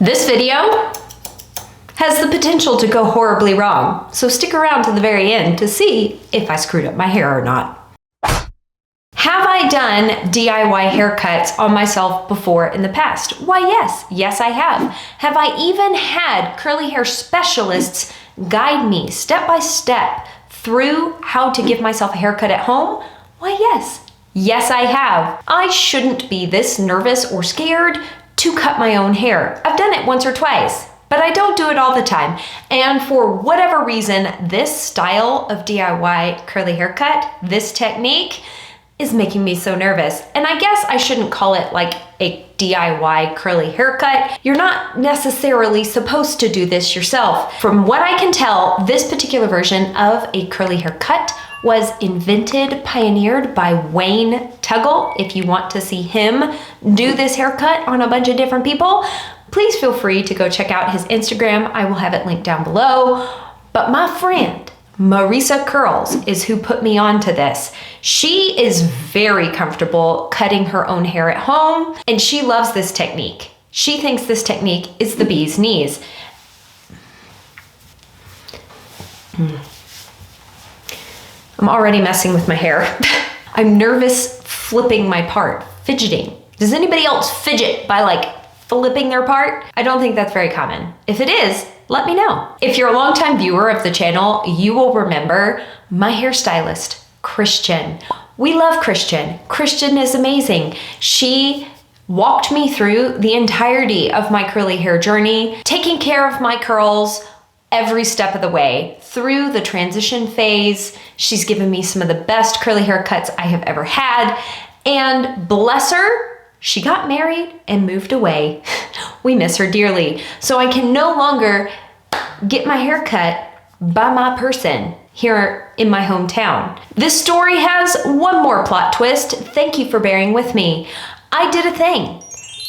This video has the potential to go horribly wrong, so stick around to the very end to see if I screwed up my hair or not. Have I done DIY haircuts on myself before in the past? Why, yes. Yes, I have. Have I even had curly hair specialists guide me step by step through how to give myself a haircut at home? Why, yes. Yes, I have. I shouldn't be this nervous or scared to cut my own hair. I've done it once or twice, but I don't do it all the time. And for whatever reason, this style of DIY curly haircut, this technique, is making me so nervous. And I guess I shouldn't call it like a DIY curly haircut. You're not necessarily supposed to do this yourself. From what I can tell, this particular version of a curly haircut was invented, pioneered by Wayne Tuggle. If you want to see him do this haircut on a bunch of different people, please feel free to go check out his Instagram. I will have it linked down below. But my friend, Marisa Curls, is who put me on to this. She is very comfortable cutting her own hair at home, and she loves this technique. She thinks this technique is the bee's knees. I'm already messing with my hair. I'm nervous flipping my part, fidgeting. Does anybody else fidget by like flipping their part? I don't think that's very common. If it is, let me know. If you're a longtime viewer of the channel, you will remember my hairstylist, Christian. We love Christian. Christian is amazing. She walked me through the entirety of my curly hair journey, taking care of my curls every step of the way through the transition phase. She's given me some of the best curly haircuts I have ever had. And bless her, she got married and moved away. We miss her dearly. So I can no longer get my hair cut by my person here in my hometown. This story has one more plot twist. Thank you for bearing with me. I did a thing.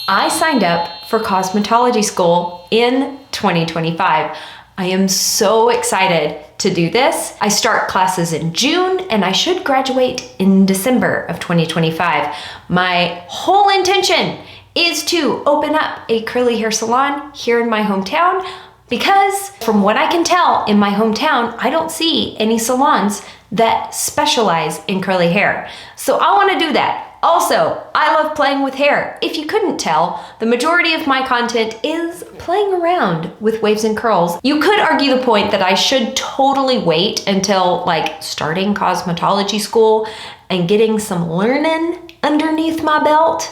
I signed up for cosmetology school in 2025. I am so excited to do this. I start classes in June and I should graduate in December of 2025. My whole intention is to open up a curly hair salon here in my hometown because from what I can tell in my hometown, I don't see any salons that specialize in curly hair. So I want to do that. Also, I love playing with hair. If you couldn't tell, the majority of my content is playing around with waves and curls. You could argue the point that I should totally wait until like starting cosmetology school and getting some learning underneath my belt.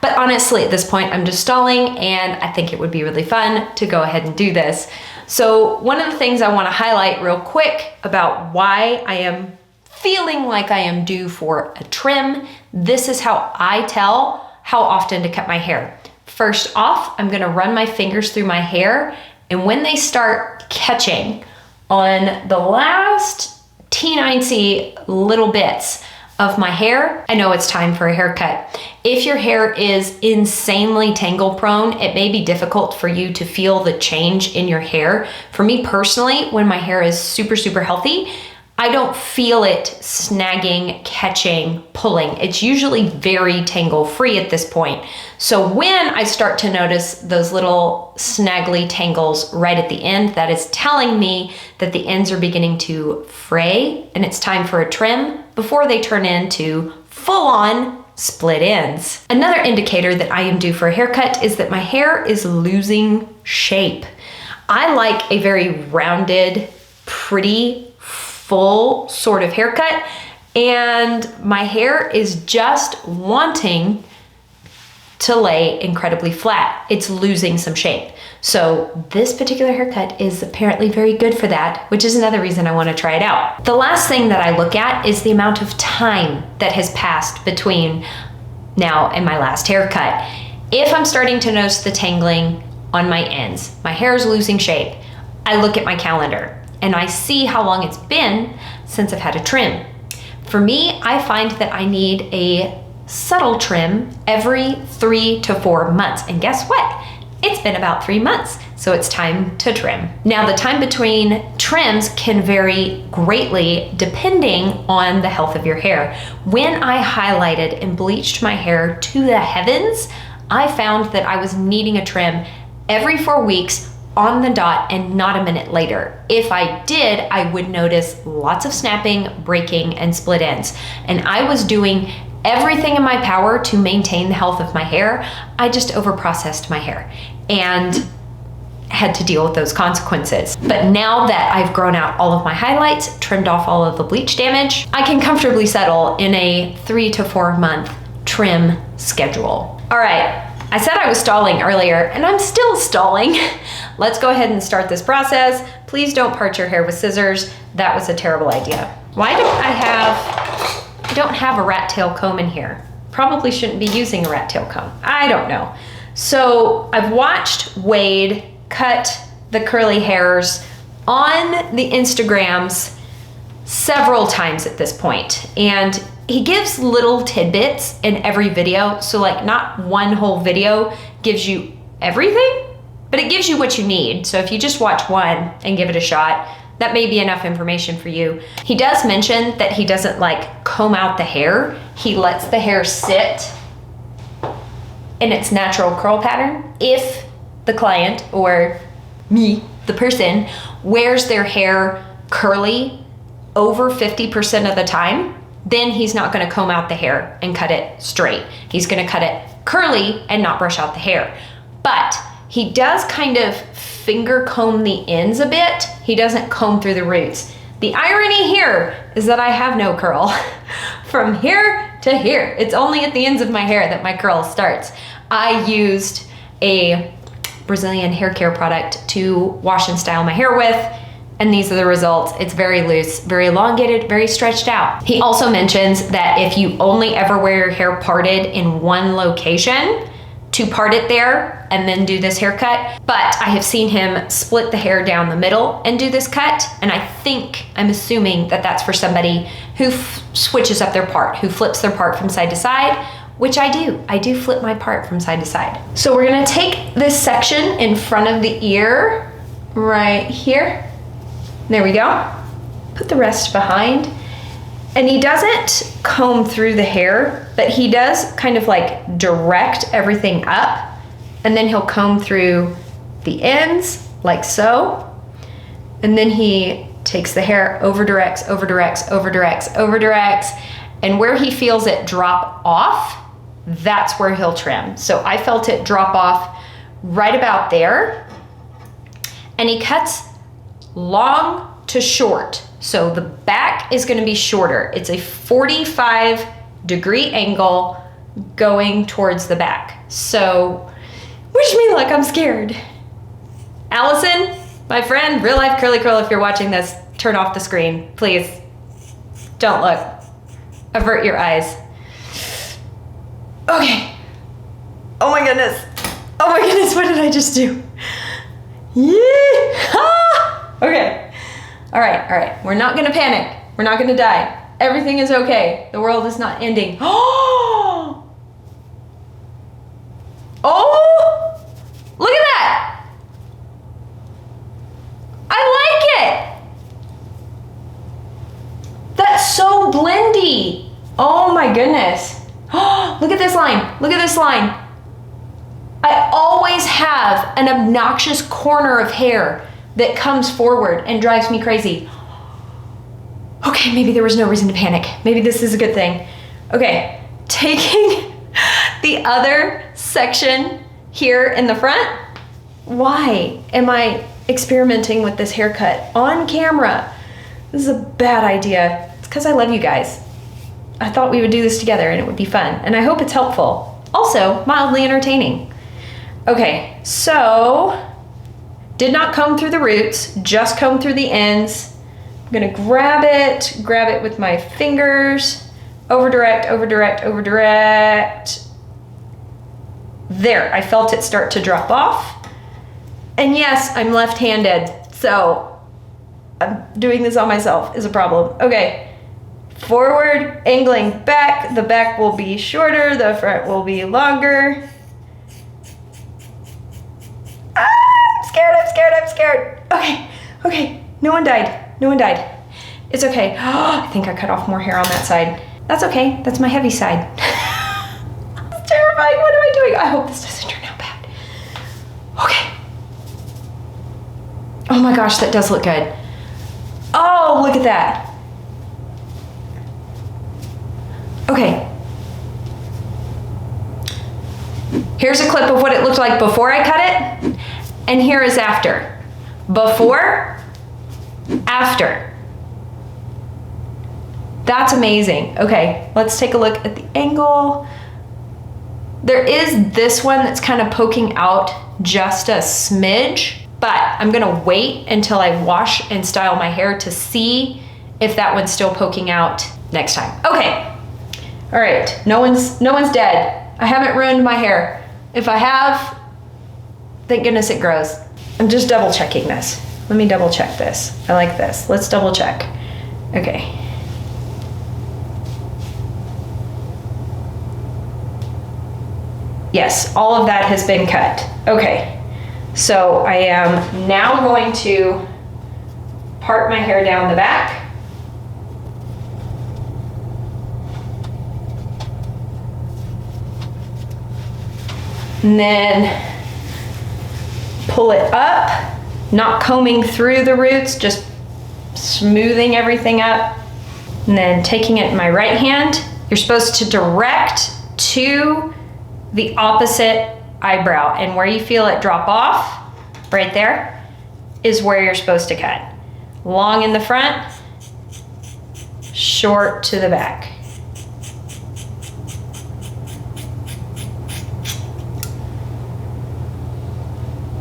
But honestly, at this point, I'm just stalling and I think it would be really fun to go ahead and do this. So one of the things I want to highlight real quick about why I am feeling like I am due for a trim, this is how I tell how often to cut my hair. First off, I'm gonna run my fingers through my hair, and when they start catching on the last teensy little bits of my hair, I know it's time for a haircut. If your hair is insanely tangle prone, it may be difficult for you to feel the change in your hair. For me personally, when my hair is super healthy, I don't feel it snagging, catching, pulling. It's usually very tangle free at this point. So when I start to notice those little snaggly tangles right at the end, that is telling me that the ends are beginning to fray and it's time for a trim before they turn into full-on split ends. Another indicator that I am due for a haircut is that my hair is losing shape. I like a very rounded, pretty, full sort of haircut, and my hair is just wanting to lay incredibly flat. It's losing some shape. So this particular haircut is apparently very good for that, which is another reason I want to try it out. The last thing that I look at is the amount of time that has passed between now and my last haircut. If I'm starting to notice the tangling on my ends, my hair is losing shape, I look at my calendar and I see how long it's been since I've had a trim. For me, I find that I need a subtle trim every 3 to 4 months. And guess what? It's been about 3 months, so it's time to trim. Now, the time between trims can vary greatly depending on the health of your hair. When I highlighted and bleached my hair to the heavens, I found that I was needing a trim every 4 weeks on the dot and not a minute later. If I did, I would notice lots of snapping, breaking, and split ends. And I was doing everything in my power to maintain the health of my hair. I just overprocessed my hair and had to deal with those consequences. But now that I've grown out all of my highlights, trimmed off all of the bleach damage, I can comfortably settle in a 3 to 4 month trim schedule. All right, I said I was stalling earlier, and I'm still stalling. Let's go ahead and start this process. Please don't part your hair with scissors. That was a terrible idea. Why don't I don't have a rat tail comb in here. Probably shouldn't be using a rat tail comb. I don't know. So I've watched Wade cut the curly hairs on the Instagrams several times at this point, and he gives little tidbits in every video. So like not one whole video gives you everything, but it gives you what you need. So if you just watch one and give it a shot, that may be enough information for you. He does mention that he doesn't like comb out the hair. He lets the hair sit in its natural curl pattern. If the client, or me, the person, wears their hair curly over 50% of the time, then he's not gonna comb out the hair and cut it straight. He's gonna cut it curly and not brush out the hair. But he does kind of finger comb the ends a bit. He doesn't comb through the roots. The irony here is that I have no curl from here to here. It's only at the ends of my hair that my curl starts. I used a Brazilian hair care product to wash and style my hair with, and these are the results. It's very loose, very elongated, very stretched out. He also mentions that if you only ever wear your hair parted in one location, to part it there and then do this haircut. But I have seen him split the hair down the middle and do this cut, and I'm assuming that that's for somebody who switches up their part, who flips their part from side to side, which I do. I do flip my part from side to side. So we're gonna take this section in front of the ear right here. There we go. Put the rest behind. And he doesn't comb through the hair, but he does kind of like direct everything up, and then he'll comb through the ends like so. And then he takes the hair, over directs, and where he feels it drop off, that's where he'll trim. So I felt it drop off right about there, and he cuts long to short. So the back is gonna be shorter. It's a 45-degree angle going towards the back. So wish me luck, I'm scared. Allison, my friend, real life curly curl, if you're watching this, turn off the screen, please. Don't look, avert your eyes. Okay. Oh my goodness, what did I just do? Yeah. Okay. All right, we're not gonna panic. We're not gonna die. Everything is okay. The world is not ending. Oh, look at that. I like it. That's so blendy. Oh my goodness. Look at this line, I always have an obnoxious corner of hair that comes forward and drives me crazy. Okay, maybe there was no reason to panic. Maybe this is a good thing. Okay, taking the other section here in the front. Why am I experimenting with this haircut on camera? This is a bad idea. It's because I love you guys. I thought we would do this together and it would be fun, and I hope it's helpful. Also, mildly entertaining. Okay, so did not comb through the roots, just comb through the ends. I'm gonna grab it with my fingers, over direct. There, I felt it start to drop off. And yes, I'm left-handed, so I'm doing this on myself is a problem. Okay, forward, angling back. The back will be shorter, the front will be longer. I'm scared. Okay, no one died. It's okay. I think I cut off more hair on that side. That's okay, that's my heavy side. That's terrifying, what am I doing? I I hope this doesn't turn out bad. Okay. Oh my gosh, that does look good. Oh, look at that. Okay. Here's a clip of what it looked like before I cut it, and here is after. Before, after. That's amazing. Okay, let's take a look at the angle. There is this one that's kind of poking out just a smidge, but I'm gonna wait until I wash and style my hair to see if that one's still poking out next time. Okay, all right, no one's dead. I haven't ruined my hair. If I have, thank goodness it grows. I'm just double checking this. Let me double check this. I like this. Let's double check. Okay. Yes, all of that has been cut. Okay, so I am now going to part my hair down the back. And then pull it up, not combing through the roots, just smoothing everything up. And then taking it in my right hand, you're supposed to direct to the opposite eyebrow, and where you feel it drop off, right there, is where you're supposed to cut. Long in the front, short to the back.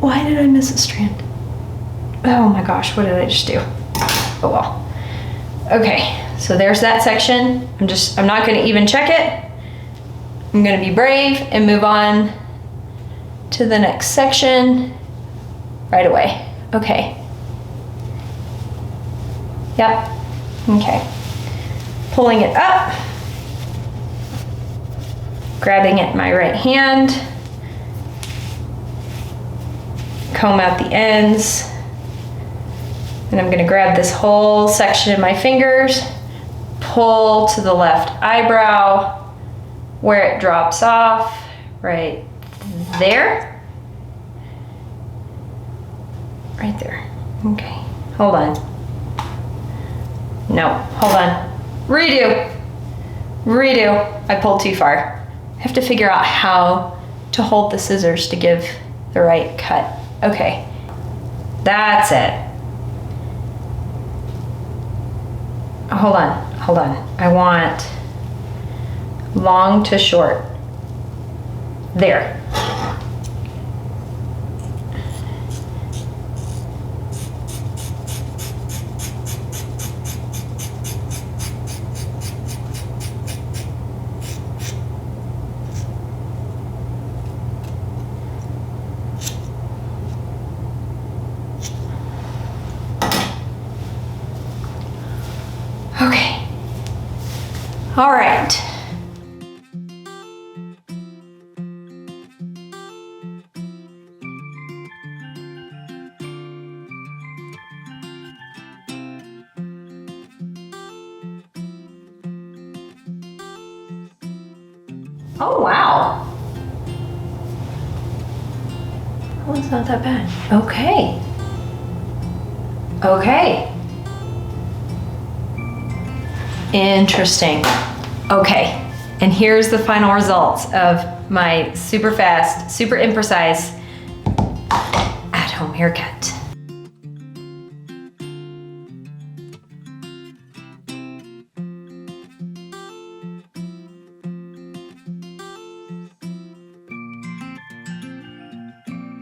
Why did I miss a strand? Oh my gosh, what did I just do? Oh well. Okay, so there's that section. I'm not gonna even check it. I'm gonna be brave and move on to the next section right away. Okay. Yep, okay. Pulling it up, grabbing it in my right hand, comb out the ends, and I'm gonna grab this whole section in my fingers, pull to the left eyebrow where it drops off, right there. Right there, okay, hold on. No, hold on, redo. I pulled too far. I have to figure out how to hold the scissors to give the right cut. Okay, that's it. Hold on. I want long to short. There. Okay. All right. Oh, wow. Well, it's not that bad. Okay. Okay. Interesting. Okay, and here's the final results of my super fast, super imprecise at-home haircut.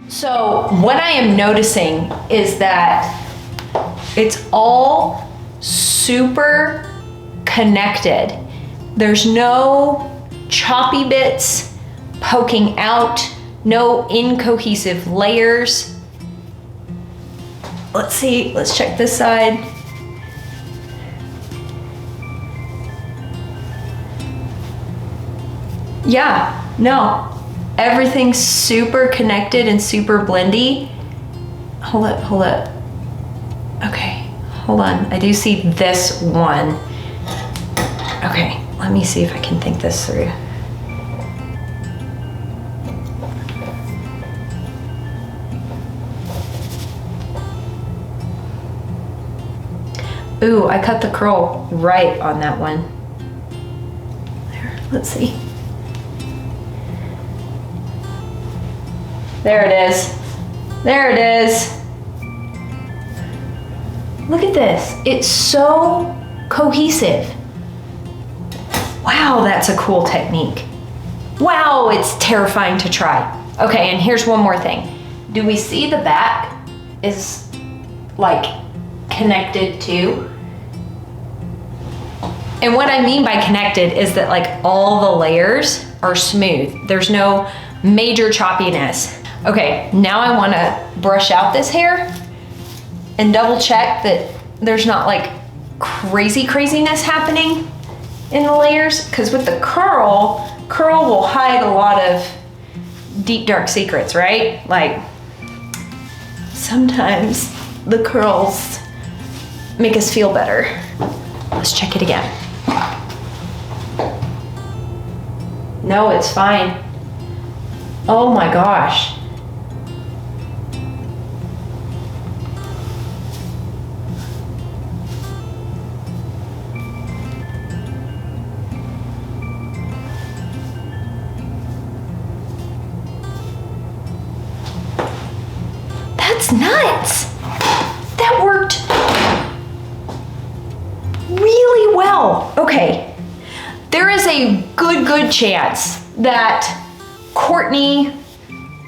So what I am noticing is that it's all super connected. There's no choppy bits poking out, no incohesive layers. Let's see, let's check this side. Yeah, no, everything's super connected and super blendy. Hold up. Okay, hold on, I do see this one. Okay, let me see if I can think this through. Ooh, I cut the curl right on that one. There, let's see. There it is. There it is. Look at this. It's so cohesive. Wow, that's a cool technique. Wow, it's terrifying to try. Okay, and here's one more thing. Do we see the back is like connected too? And what I mean by connected is that like all the layers are smooth. There's no major choppiness. Okay, now I wanna brush out this hair and double check that there's not like craziness happening in the layers, because with the curl will hide a lot of deep dark secrets, right? Like sometimes the curls make us feel better. Let's check it again. No, it's fine. Oh my gosh. That's nuts. That worked really well. Okay, there is a good chance that Courtney,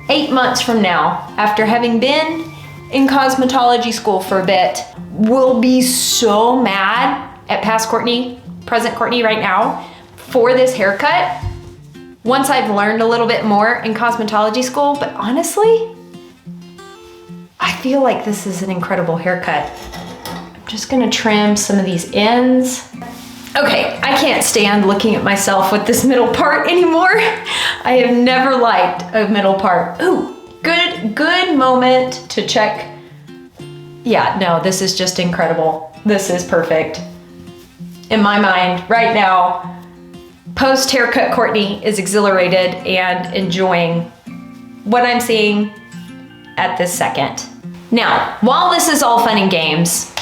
8 months from now, after having been in cosmetology school for a bit, will be so mad at past Courtney, present Courtney right now, for this haircut once I've learned a little bit more in cosmetology school. But honestly, I feel like this is an incredible haircut. I'm just gonna trim some of these ends. Okay, I can't stand looking at myself with this middle part anymore. I have never liked a middle part. Ooh, good moment to check. Yeah, no, this is just incredible. This is perfect. In my mind, right now, post-haircut Courtney is exhilarated and enjoying what I'm seeing at this second. Now, while this is all fun and games,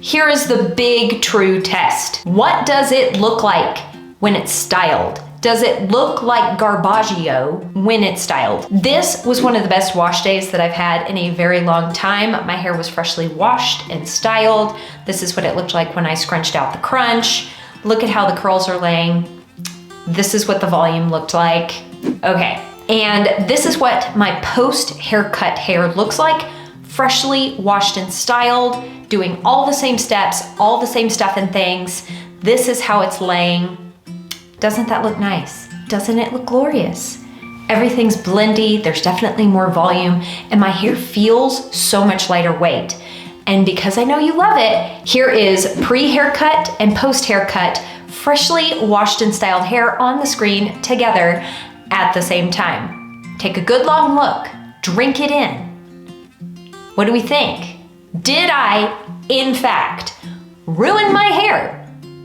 here is the big true test. What does it look like when it's styled? Does it look like Garbaggio when it's styled? This was one of the best wash days that I've had in a very long time. My hair was freshly washed and styled. This is what it looked like when I scrunched out the crunch. Look at how the curls are laying. This is what the volume looked like. Okay, and this is what my post-haircut hair looks like, freshly washed and styled, doing all the same steps, all the same stuff and things. This is how it's laying. Doesn't that look nice? Doesn't it look glorious? Everything's blendy, there's definitely more volume, and my hair feels so much lighter weight. And because I know you love it, here is pre-haircut and post-haircut, freshly washed and styled hair on the screen together at the same time. Take a good long look, drink it in. What do we think? Did I, in fact, ruin my hair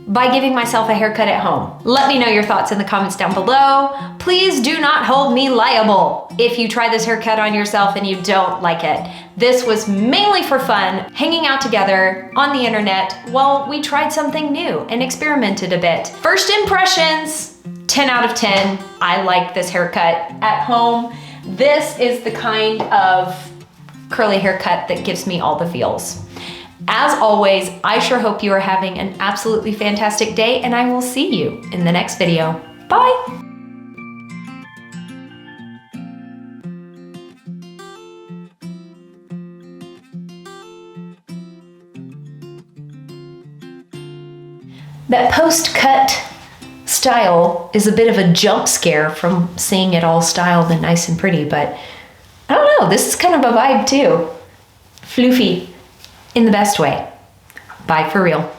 by giving myself a haircut at home? Let me know your thoughts in the comments down below. Please do not hold me liable if you try this haircut on yourself and you don't like it. This was mainly for fun, hanging out together on the internet while we tried something new and experimented a bit. First impressions, 10 out of 10. I like this haircut at home. This is the kind of curly haircut that gives me all the feels. As always, I sure hope you are having an absolutely fantastic day, and I will see you in the next video. Bye! That post-cut style is a bit of a jump scare from seeing it all styled and nice and pretty, but I don't know, this is kind of a vibe too. Floofy, in the best way. Bye for real.